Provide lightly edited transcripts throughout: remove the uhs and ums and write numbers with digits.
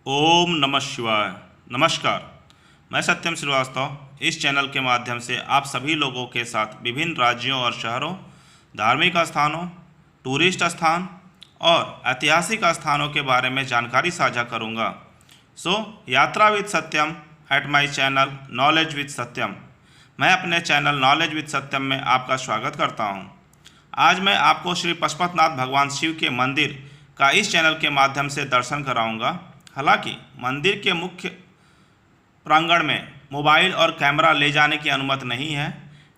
ओम नमः शिवाय। नमस्कार, मैं सत्यम श्रीवास्तव इस चैनल के माध्यम से आप सभी लोगों के साथ विभिन्न राज्यों और शहरों, धार्मिक स्थानों, टूरिस्ट स्थान और ऐतिहासिक स्थानों के बारे में जानकारी साझा करूंगा। यात्रा with Satyam at my channel knowledge with Satyam. मैं अपने चैनल नॉलेज विद सत्यम में आपका स्वागत करता हूं। आज मैं आपको श्री पशुपतिनाथ भगवान शिव के मंदिर का इस चैनल के माध्यम से दर्शन कराऊंगा। हालांकि मंदिर के मुख्य प्रांगण में मोबाइल और कैमरा ले जाने की अनुमति नहीं है,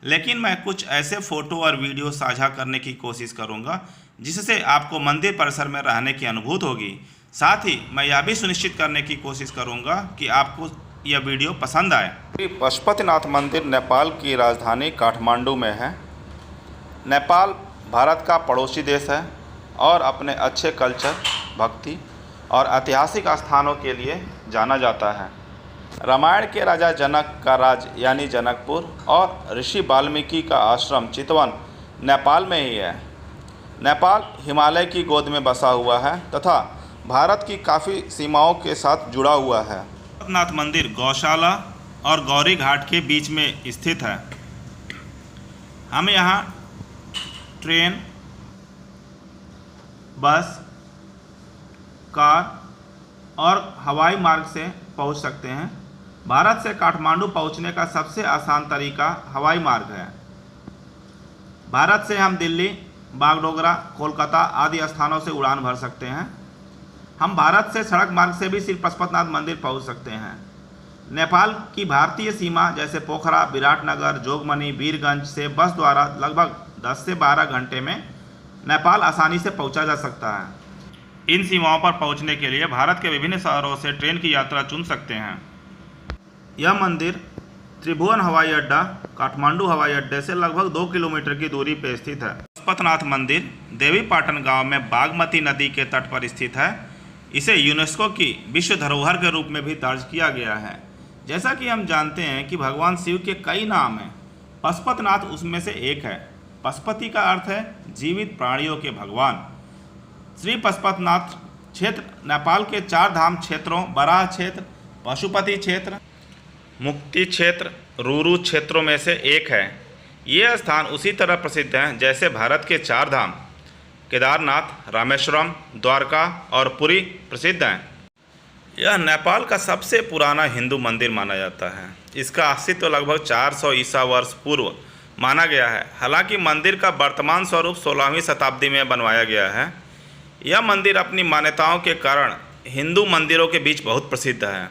लेकिन मैं कुछ ऐसे फ़ोटो और वीडियो साझा करने की कोशिश करूंगा जिससे आपको मंदिर परिसर में रहने की अनुभूति होगी। साथ ही मैं यह भी सुनिश्चित करने की कोशिश करूंगा कि आपको यह वीडियो पसंद आए। श्री पशुपतिनाथ मंदिर नेपाल की राजधानी काठमांडू में है। नेपाल भारत का पड़ोसी देश है और अपने अच्छे कल्चर, भक्ति और ऐतिहासिक स्थानों के लिए जाना जाता है। रामायण के राजा जनक का राज्य यानी जनकपुर और ऋषि वाल्मीकि का आश्रम चितवन नेपाल में ही है। नेपाल हिमालय की गोद में बसा हुआ है तथा भारत की काफ़ी सीमाओं के साथ जुड़ा हुआ है। पशुपतिनाथ मंदिर गौशाला और गौरी घाट के बीच में स्थित है। हम यहाँ ट्रेन, बस, कार और हवाई मार्ग से पहुंच सकते हैं। भारत से काठमांडू पहुंचने का सबसे आसान तरीका हवाई मार्ग है। भारत से हम दिल्ली, बागडोगरा, कोलकाता आदि स्थानों से उड़ान भर सकते हैं। हम भारत से सड़क मार्ग से भी श्री पशुपतिनाथ मंदिर पहुंच सकते हैं। नेपाल की भारतीय सीमा जैसे पोखरा, विराटनगर, जोगमनी, वीरगंज से बस द्वारा लगभग 10 से 12 घंटे में नेपाल आसानी से पहुंचा जा सकता है। इन सीमाओं पर पहुंचने के लिए भारत के विभिन्न शहरों से ट्रेन की यात्रा चुन सकते हैं। यह मंदिर त्रिभुवन हवाई अड्डा, काठमांडू हवाई अड्डे से लगभग 2 किलोमीटर की दूरी पर स्थित है। पशुपतिनाथ मंदिर देवीपाटन गांव में बागमती नदी के तट पर स्थित है। इसे यूनेस्को की विश्व धरोहर के रूप में भी दर्ज किया गया है। जैसा कि हम जानते हैं कि भगवान शिव के कई नाम हैं, पशुपतिनाथ उसमें से एक है। पशुपति का अर्थ है जीवित प्राणियों के भगवान। श्री पशुपतिनाथ क्षेत्र नेपाल के 4 धाम क्षेत्रों बराह क्षेत्र, पशुपति क्षेत्र, मुक्ति क्षेत्र, रुरु क्षेत्रों में से एक है। ये स्थान उसी तरह प्रसिद्ध हैं जैसे भारत के 4 धाम केदारनाथ, रामेश्वरम, द्वारका और पुरी प्रसिद्ध हैं। यह नेपाल का सबसे पुराना हिंदू मंदिर माना जाता है। इसका अस्तित्व लगभग 400 ईसा वर्ष पूर्व माना गया है। हालांकि मंदिर का वर्तमान स्वरूप 16वीं शताब्दी में बनवाया गया है। यह मंदिर अपनी मान्यताओं के कारण हिंदू मंदिरों के बीच बहुत प्रसिद्ध है।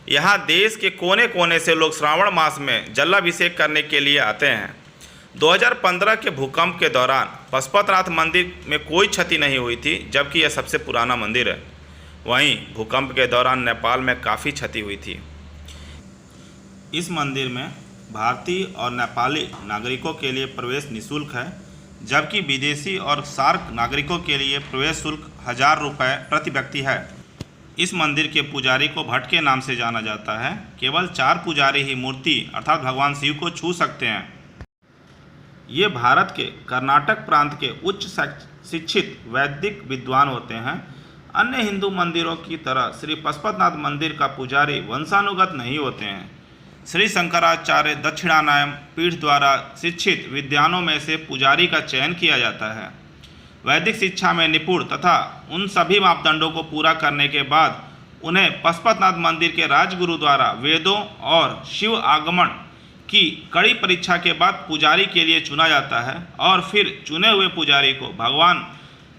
यहाँ देश के कोने कोने से लोग श्रावण मास में जलाभिषेक करने के लिए आते हैं। 2015 के भूकंप के दौरान पशुपतिनाथ मंदिर में कोई क्षति नहीं हुई थी, जबकि यह सबसे पुराना मंदिर है। वहीं भूकंप के दौरान नेपाल में काफ़ी क्षति हुई थी। इस मंदिर में भारतीय और नेपाली नागरिकों के लिए प्रवेश निःशुल्क है, जबकि विदेशी और सार्क नागरिकों के लिए प्रवेश शुल्क 1000 रुपये प्रति व्यक्ति है। इस मंदिर के पुजारी को भट्ट के नाम से जाना जाता है। केवल 4 पुजारी ही मूर्ति अर्थात भगवान शिव को छू सकते हैं। ये भारत के कर्नाटक प्रांत के उच्च शिक्षित वैदिक विद्वान होते हैं। अन्य हिंदू मंदिरों की तरह श्री पशुपतिनाथ मंदिर का पुजारी वंशानुगत नहीं होते हैं। श्री शंकराचार्य दक्षिणायन पीठ द्वारा शिक्षित विद्वानों में से पुजारी का चयन किया जाता है। वैदिक शिक्षा में निपुण तथा उन सभी मापदंडों को पूरा करने के बाद उन्हें पशुपतिनाथ मंदिर के राजगुरु द्वारा वेदों और शिव आगमन की कड़ी परीक्षा के बाद पुजारी के लिए चुना जाता है और फिर चुने हुए पुजारी को भगवान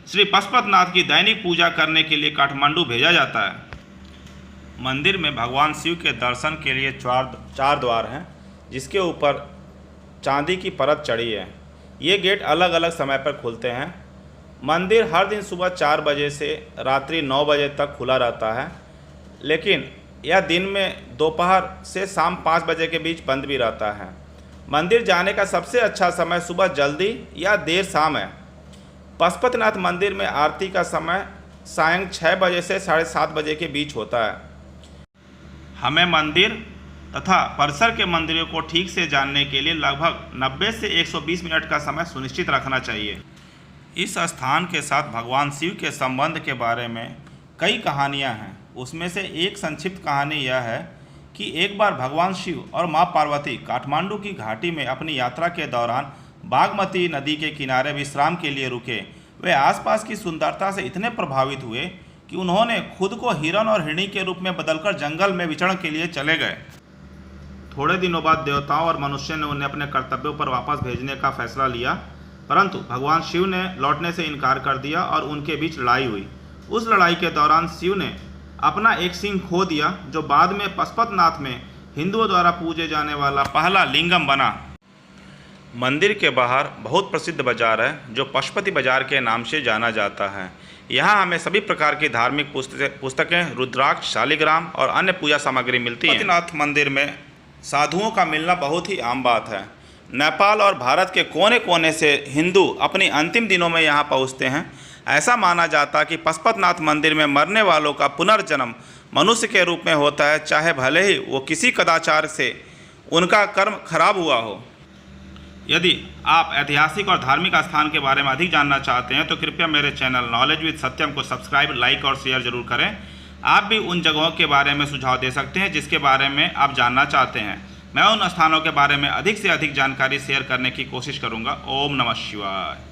श्री पशुपतिनाथ की दैनिक पूजा करने के लिए काठमांडू भेजा जाता है। मंदिर में भगवान शिव के दर्शन के लिए 4 द्वार हैं, जिसके ऊपर चांदी की परत चढ़ी है। ये गेट अलग अलग समय पर खुलते हैं। मंदिर हर दिन सुबह 4 बजे से रात्रि 9 बजे तक खुला रहता है, लेकिन यह दिन में दोपहर से शाम 5 बजे के बीच बंद भी रहता है। मंदिर जाने का सबसे अच्छा समय सुबह जल्दी या देर शाम है। पशुपतिनाथ मंदिर में आरती का समय सायं 6 बजे से 7:30 बजे के बीच होता है। हमें मंदिर तथा परिसर के मंदिरों को ठीक से जानने के लिए लगभग 90 से 120 मिनट का समय सुनिश्चित रखना चाहिए। इस स्थान के साथ भगवान शिव के संबंध के बारे में कई कहानियां हैं। उसमें से एक संक्षिप्त कहानी यह है कि एक बार भगवान शिव और माँ पार्वती काठमांडू की घाटी में अपनी यात्रा के दौरान बागमती नदी के किनारे विश्राम के लिए रुके। वे आसपास की सुंदरता से इतने प्रभावित हुए कि उन्होंने खुद को हिरण और हिरणी के रूप में बदलकर जंगल में विचरण के लिए चले गए। थोड़े दिनों बाद देवताओं और मनुष्य ने उन्हें अपने कर्तव्यों पर वापस भेजने का फैसला लिया, परंतु भगवान शिव ने लौटने से इनकार कर दिया और उनके बीच लड़ाई हुई। उस लड़ाई के दौरान शिव ने अपना एक सींग खो दिया, जो बाद में पशुपतिनाथ में हिंदुओं द्वारा पूजे जाने वाला पहला लिंगम बना। मंदिर के बाहर बहुत प्रसिद्ध बाजार है जो पशुपति बाजार के नाम से जाना जाता है। यहाँ हमें सभी प्रकार की धार्मिक पुस्तकें, रुद्राक्ष, शालिग्राम और अन्य पूजा सामग्री मिलती है। पशुपतिनाथ मंदिर में साधुओं का मिलना बहुत ही आम बात है। नेपाल और भारत के कोने कोने से हिंदू अपनी अंतिम दिनों में यहाँ पहुँचते हैं। ऐसा माना जाता है कि पशुपतिनाथ मंदिर में मरने वालों का पुनर्जन्म मनुष्य के रूप में होता है, चाहे भले ही वो किसी कदाचार से उनका कर्म खराब हुआ हो। यदि आप ऐतिहासिक और धार्मिक स्थान के बारे में अधिक जानना चाहते हैं तो कृपया मेरे चैनल नॉलेज विद सत्यम को सब्सक्राइब, लाइक और शेयर जरूर करें। आप भी उन जगहों के बारे में सुझाव दे सकते हैं जिसके बारे में आप जानना चाहते हैं। मैं उन स्थानों के बारे में अधिक से अधिक जानकारी शेयर करने की कोशिश करूंगा। ओम नमः शिवाय।